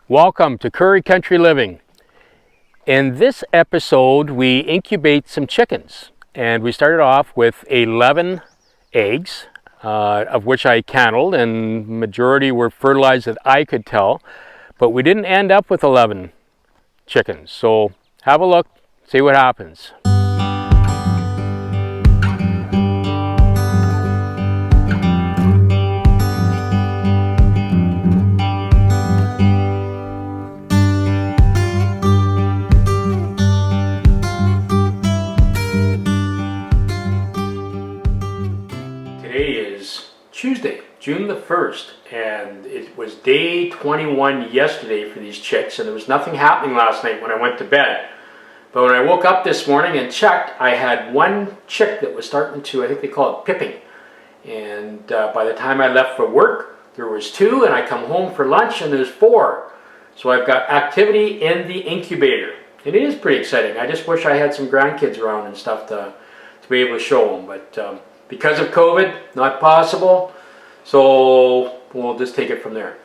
Welcome to Curry Country Living. In this episode, we incubate some chickens, and we started off with 11 eggs, of which I cannelled, and majority were fertilized that I could tell, but we didn't end up with 11 chickens. So have a look, see what happens. Today is Tuesday, June the 1st, and it was day 21 yesterday for these chicks, and there was nothing happening last night when I went to bed. But when I woke up this morning and checked, I had one chick that was starting to, I think they call it pipping. And by the time I left for work, there was 2, and I come home for lunch and there's 4. So I've got activity in the incubator. And it is pretty exciting. I just wish I had some grandkids around and stuff to be able to show them. But because of COVID, not possible. So we'll just take it from there.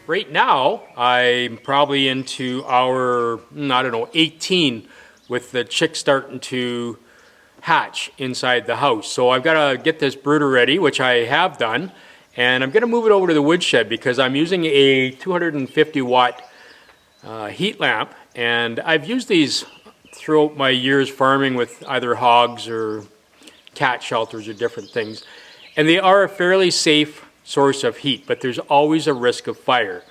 Right now, I'm probably into hour, I don't know, 18 with the chicks starting to hatch inside the house. So I've got to get this brooder ready, which I have done, and I'm going to move it over to the woodshed because I'm using a 250 watt heat lamp, And I've used these throughout my years farming with either hogs or cat shelters or different things. And they are a fairly safe source of heat, but there's always a risk of fire.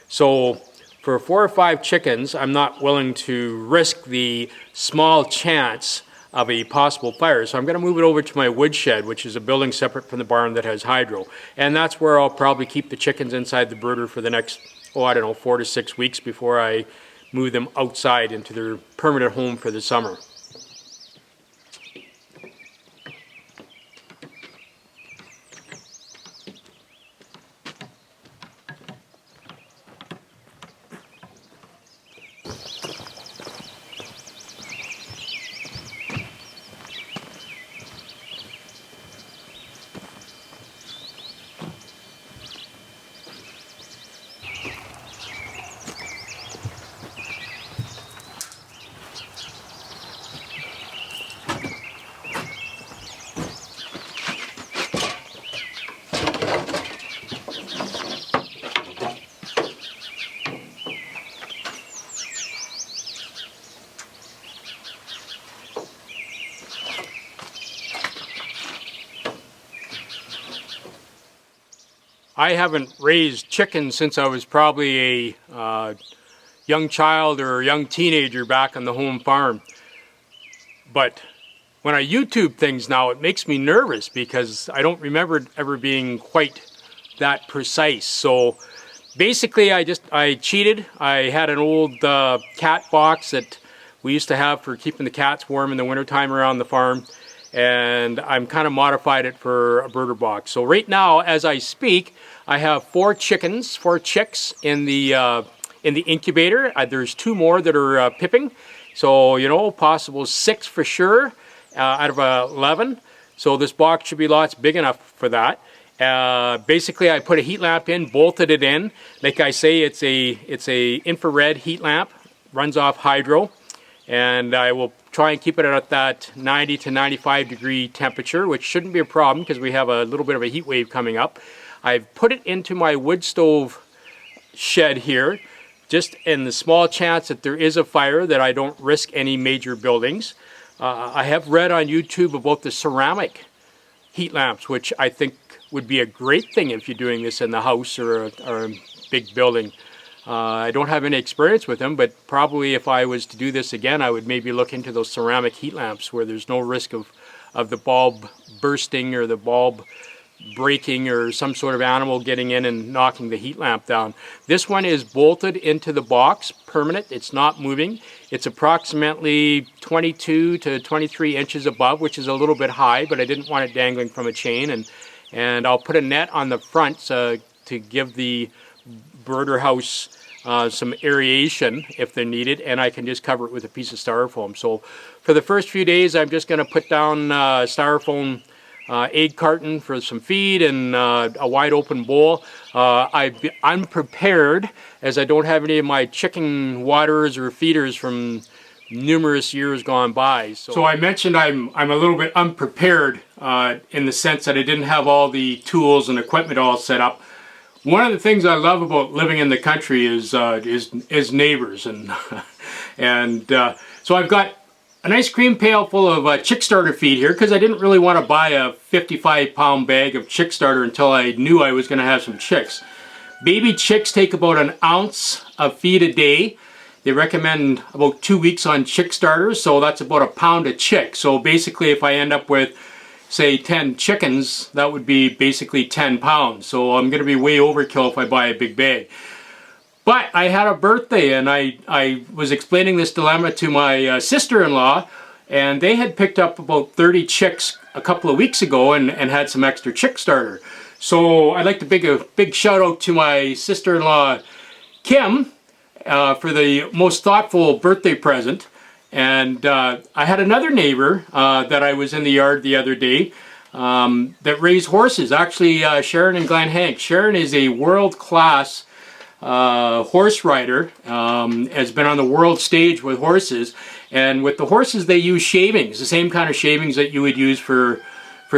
So for 4 or 5 chickens, I'm not willing to risk the small chance of a possible fire. So I'm going to move it over to my woodshed, which is a building separate from the barn that has hydro. And that's where I'll probably keep the chickens inside the brooder for the next, 4 to 6 weeks before I move them outside into their permanent home for the summer. I haven't raised chickens since I was probably a young child or a young teenager back on the home farm. But when I YouTube things now, it makes me nervous because I don't remember ever being quite that precise. So basically I cheated. I had an old cat box that we used to have for keeping the cats warm in the wintertime around the farm. And I'm kind of modified it for a brooder box. So right now, as I speak, I have 4 chicks in the incubator. There's 2 more that are pipping. So, you know, possible 6 for sure out of 11. So this box should be lots big enough for that. Basically, I put a heat lamp in, bolted it in. Like I say, it's a infrared heat lamp, runs off hydro. And I will try and keep it at that 90 to 95 degree temperature, which shouldn't be a problem because we have a little bit of a heat wave coming up. I've put it into my wood stove shed here, just in the small chance that there is a fire, that I don't risk any major buildings. I have read on YouTube about the ceramic heat lamps, which I think would be a great thing if you're doing this in the house or a big building. I don't have any experience with them, but probably if I was to do this again, I would maybe look into those ceramic heat lamps where there's no risk of the bulb bursting or the bulb breaking or some sort of animal getting in and knocking the heat lamp down. This one is bolted into the box, permanent. It's not moving. It's approximately 22 to 23 inches above, which is a little bit high, but I didn't want it dangling from a chain. And I'll put a net on the front to give the brooder house some aeration if they're needed, and I can just cover it with a piece of styrofoam. So for the first few days, I'm just going to put down styrofoam egg carton for some feed and a wide open bowl. I'm prepared, as I don't have any of my chicken waterers or feeders from numerous years gone by. So I mentioned I'm a little bit unprepared in the sense that I didn't have all the tools and equipment all set up. One of the things I love about living in the country is neighbors, and so I've got an ice cream pail full of chick starter feed here because I didn't really want to buy a 55-pound bag of chick starter until I knew I was going to have some chicks. Baby chicks take about an ounce of feed a day. They recommend about 2 weeks on chick starters, so that's about a pound a chick. So basically, if I end up with, say, 10 chickens, that would be basically 10 pounds. So I'm going to be way overkill if I buy a big bag. But I had a birthday, and I was explaining this dilemma to my sister-in-law, and they had picked up about 30 chicks a couple of weeks ago and had some extra chick starter. So I'd like to give a big shout out to my sister-in-law, Kim, for the most thoughtful birthday present. And I had another neighbor that I was in the yard the other day that raised horses. Actually, Sharon and Glenn Hank. Sharon is a world-class horse rider, has been on the world stage with horses. And with the horses, they use shavings, the same kind of shavings that you would use for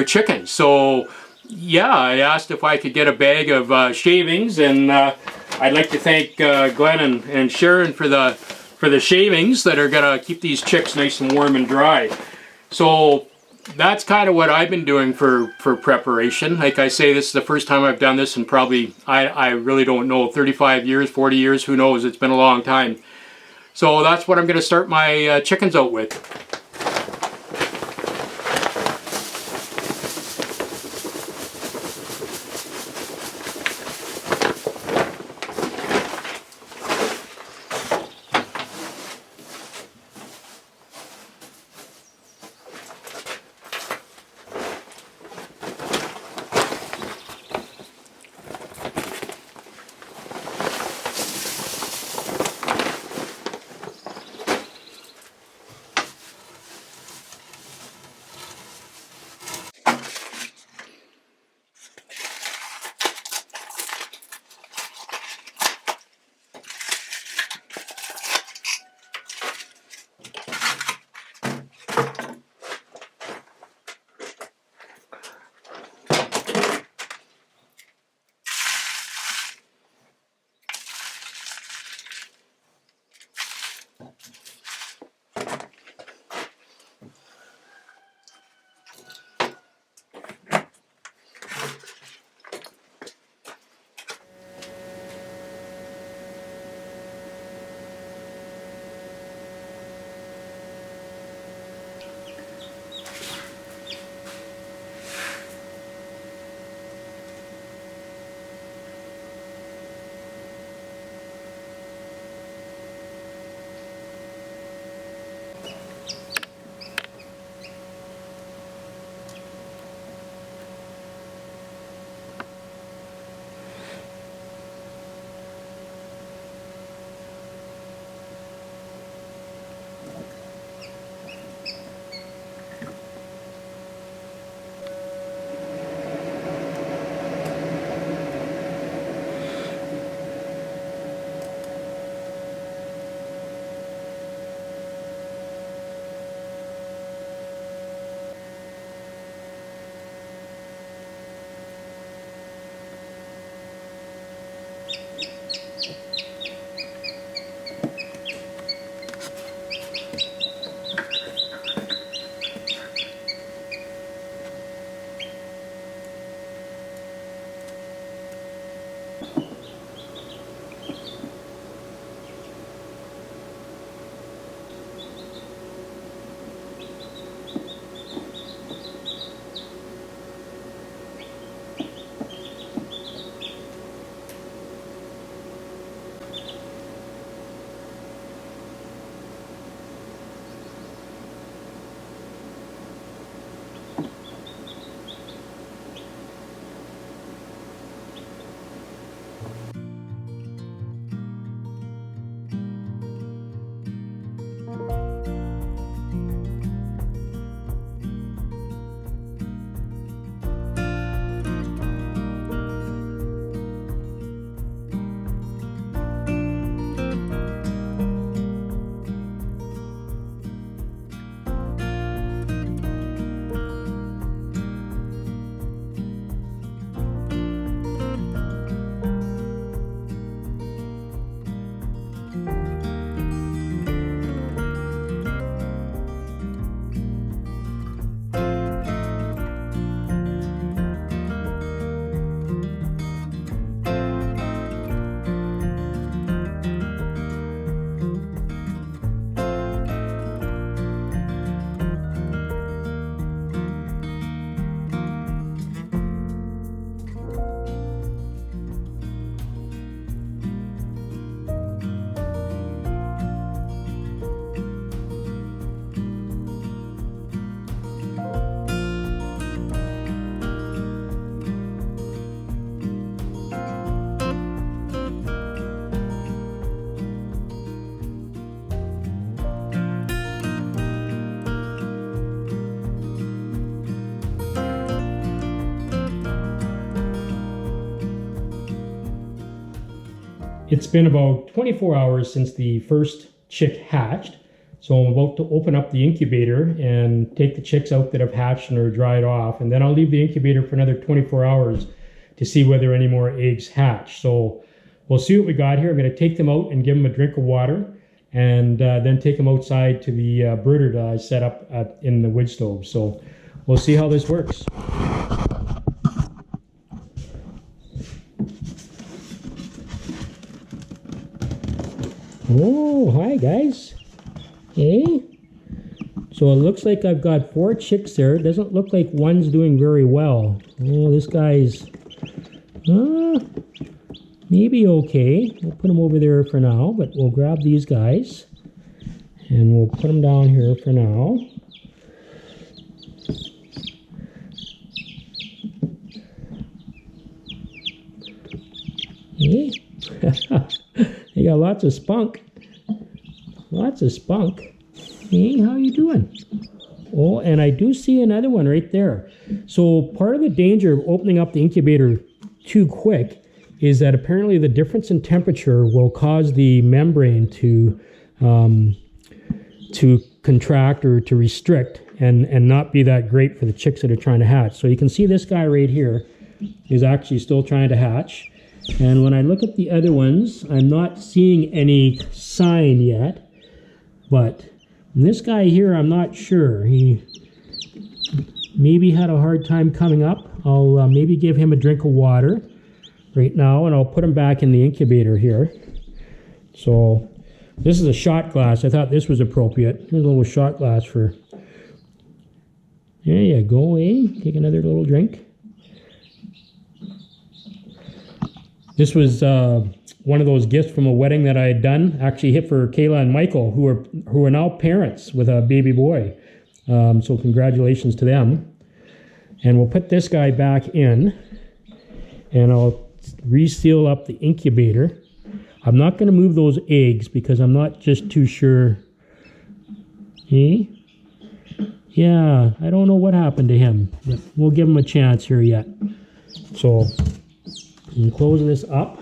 chickens. So yeah, I asked if I could get a bag of shavings, and I'd like to thank Glenn and Sharon for for the shavings that are gonna keep these chicks nice and warm and dry. So that's kind of what I've been doing for preparation. Like I say, this is the first time I've done this in probably, I really don't know, 35 years, 40 years, who knows, it's been a long time. So that's what I'm gonna start my chickens out with. It's been about 24 hours since the first chick hatched. So I'm about to open up the incubator and take the chicks out that have hatched and are dried off. And then I'll leave the incubator for another 24 hours to see whether any more eggs hatch. So we'll see what we got here. I'm going to take them out and give them a drink of water. and then take them outside to the brooder that I set up in the wood stove. So we'll see how this works. Oh, hi guys. Hey. So it looks like I've got 4 chicks there. It doesn't look like one's doing very well. Oh, this guy's maybe okay. We'll put him over there for now, but we'll grab these guys and we'll put them down here for now. Hey. They got lots of spunk. Lots of spunk. Hey, how you doing? Oh, and I do see another one right there. So part of the danger of opening up the incubator too quick is that apparently the difference in temperature will cause the membrane to contract or to restrict and not be that great for the chicks that are trying to hatch. So you can see this guy right here is actually still trying to hatch. And when I look at the other ones, I'm not seeing any sign yet, but this guy here, I'm not sure. He maybe had a hard time coming up. I'll maybe give him a drink of water right now, and I'll put him back in the incubator here. So this is a shot glass. I thought this was appropriate. Here's a little shot glass for... There you go, eh? Take another little drink. This was one of those gifts from a wedding that I had done, actually hit for Kayla and Michael, who are now parents with a baby boy. So congratulations to them. And we'll put this guy back in, and I'll reseal up the incubator. I'm not going to move those eggs because I'm not just too sure. Eh? Yeah, I don't know what happened to him, but we'll give him a chance here yet. So I'm closing this up.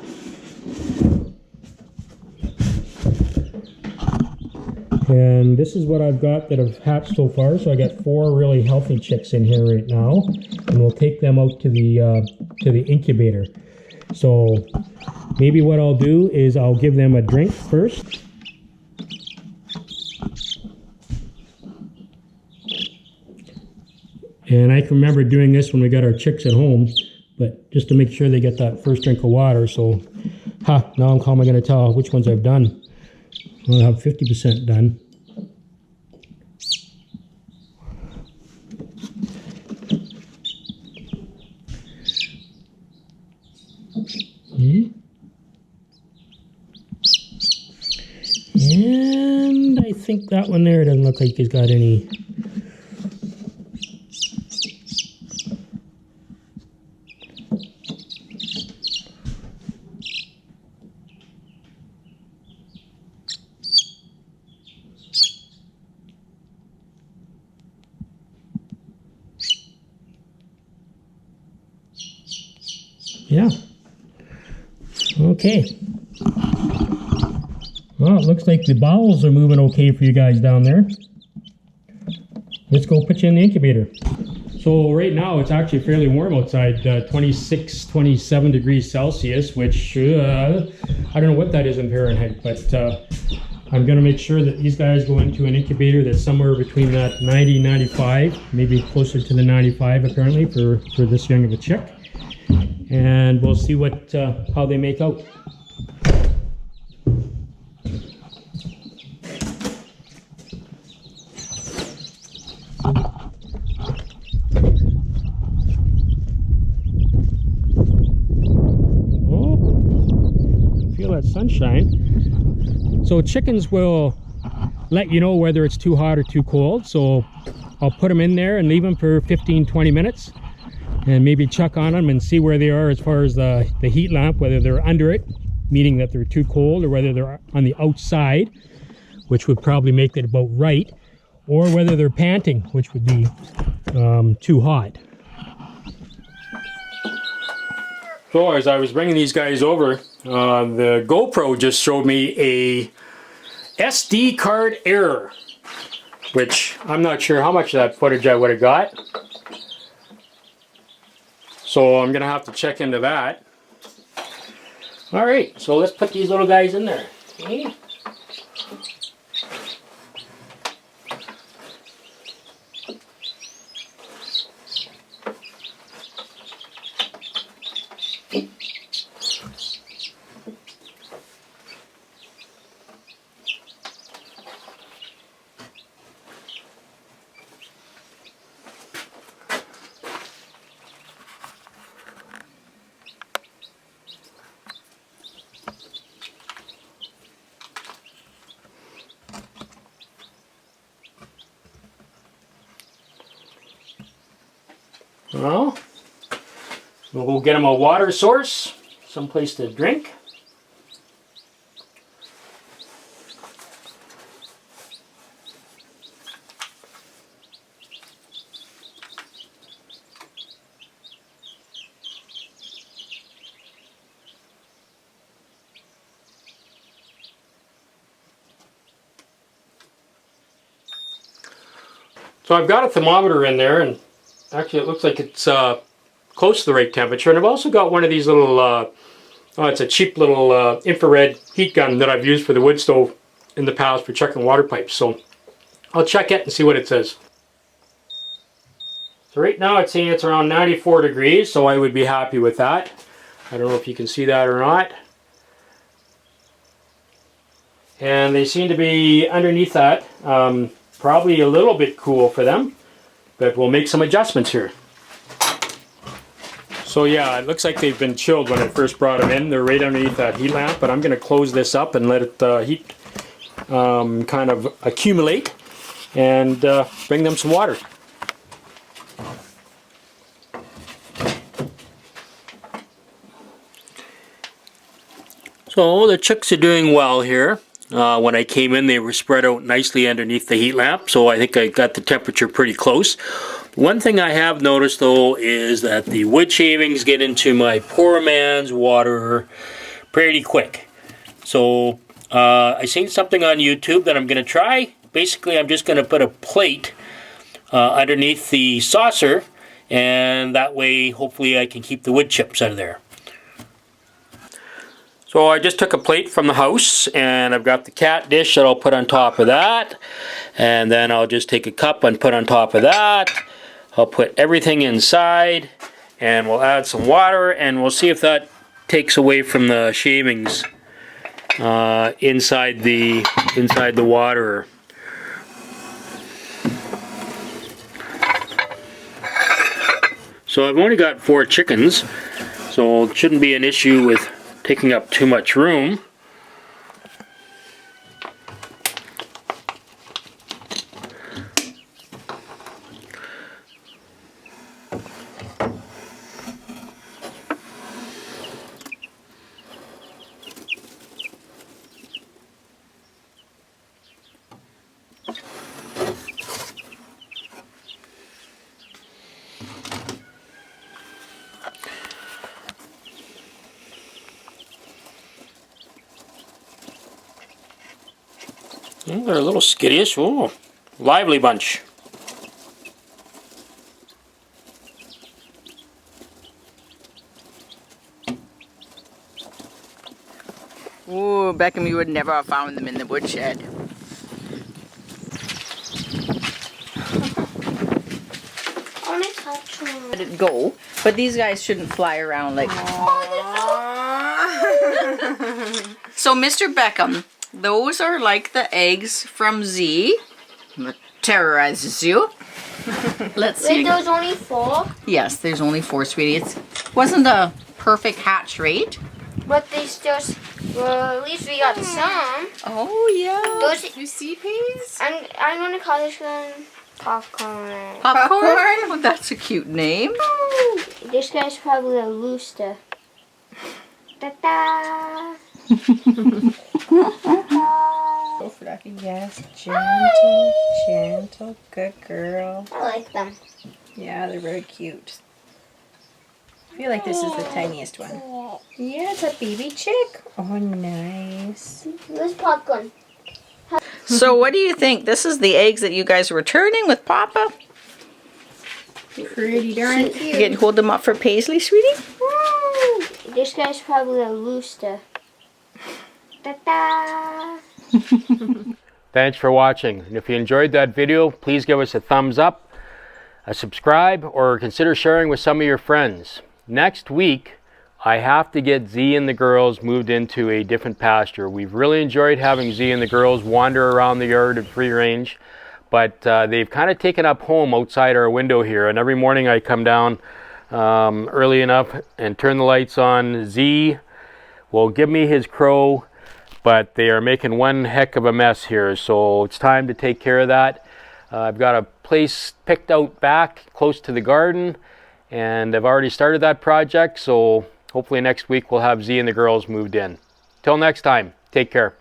And this is what I've got that have hatched so far. So I got 4 really healthy chicks in here right now, and we'll take them out to the incubator. So maybe what I'll do is I'll give them a drink first. And I can remember doing this when we got our chicks at home, but just to make sure they get that first drink of water. So, now I'm going to tell which ones I've done. I'll have 50% done. And I think that one there doesn't look like he's got any. Yeah. Okay. Well, it looks like the bowels are moving okay for you guys down there. Let's go put you in the incubator. So right now it's actually fairly warm outside, 26, 27 degrees Celsius, which I don't know what that is in Fahrenheit, but I'm going to make sure that these guys go into an incubator that's somewhere between that 90, 95, maybe closer to the 95 apparently for this young of a chick. And we'll see what how they make out. Oh, feel that sunshine. So chickens will let you know whether it's too hot or too cold. So I'll put them in there and leave them for 15-20 minutes. And maybe check on them and see where they are as far as the heat lamp, whether they're under it, meaning that they're too cold, or whether they're on the outside, which would probably make it about right, or whether they're panting, which would be too hot. So as I was bringing these guys over, the GoPro just showed me a SD card error, which I'm not sure how much of that footage I would have got. So I'm gonna have to check into that. All right, so let's put these little guys in there. Okay. Well, we'll go get them a water source, someplace to drink. So I've got a thermometer in there, and actually it looks like it's close to the right temperature. And I've also got one of these little, oh, it's a cheap little infrared heat gun that I've used for the wood stove in the past for checking water pipes. So I'll check it and see what it says. So right now it's saying it's around 94 degrees, so I would be happy with that. I don't know if you can see that or not. And they seem to be underneath that. Probably a little bit cool for them, but we'll make some adjustments here. So yeah, it looks like they've been chilled when I first brought them in. They're right underneath that heat lamp, but I'm going to close this up and let it heat kind of accumulate and bring them some water. So the chicks are doing well here. When I came in, they were spread out nicely underneath the heat lamp, so I think I got the temperature pretty close. One thing I have noticed, though, is that the wood shavings get into my poor man's water pretty quick. So I seen something on YouTube that I'm going to try. Basically, I'm just going to put a plate underneath the saucer, and that way, hopefully, I can keep the wood chips out of there. So I just took a plate from the house, and I've got the cat dish that I'll put on top of that. And then I'll just take a cup and put on top of that. I'll put everything inside, and we'll add some water, and we'll see if that takes away from the shavings inside the water. So I've only got 4 chickens, so it shouldn't be an issue with taking up too much room. They're a little skittish. Oh, lively bunch. Ooh, Beckham, you would never have found them in the woodshed. I want to touch them. Let it go, but these guys shouldn't fly around like. So, Mr. Beckham, those are like the eggs from Z. That terrorizes you. Let's see. Wait, there's only 4? Yes, there's only 4, sweetie. It wasn't a perfect hatch rate. But they still, well, at least we got some. Oh, yeah. Those, you see, peas? I'm going to call this one popcorn. Popcorn? Oh, that's a cute name. This guy's probably a rooster. Ta-da! Go for that. Yes, gentle, gentle, good girl. I like them. Yeah, they're very cute. I feel like this is the tiniest one. Yeah, it's a baby chick. Oh, nice. Where's popcorn? So what do you think? This is the eggs that you guys are returning with Papa? Pretty darn Cute. You can hold them up for Paisley, sweetie? Woo! This guy's probably a rooster. Ta-da! Thanks for watching. And if you enjoyed that video, please give us a thumbs up, a subscribe, or consider sharing with some of your friends. Next week, I have to get Z and the girls moved into a different pasture. We've really enjoyed having Z and the girls wander around the yard at free range, but they've kind of taken up home outside our window here. And every morning I come down early enough and turn the lights on. Z will give me his crow, but they are making one heck of a mess here, so it's time to take care of that. I've got a place picked out back close to the garden, And I've already started that project, so hopefully next week we'll have Z and the girls moved in. Till next time, take care.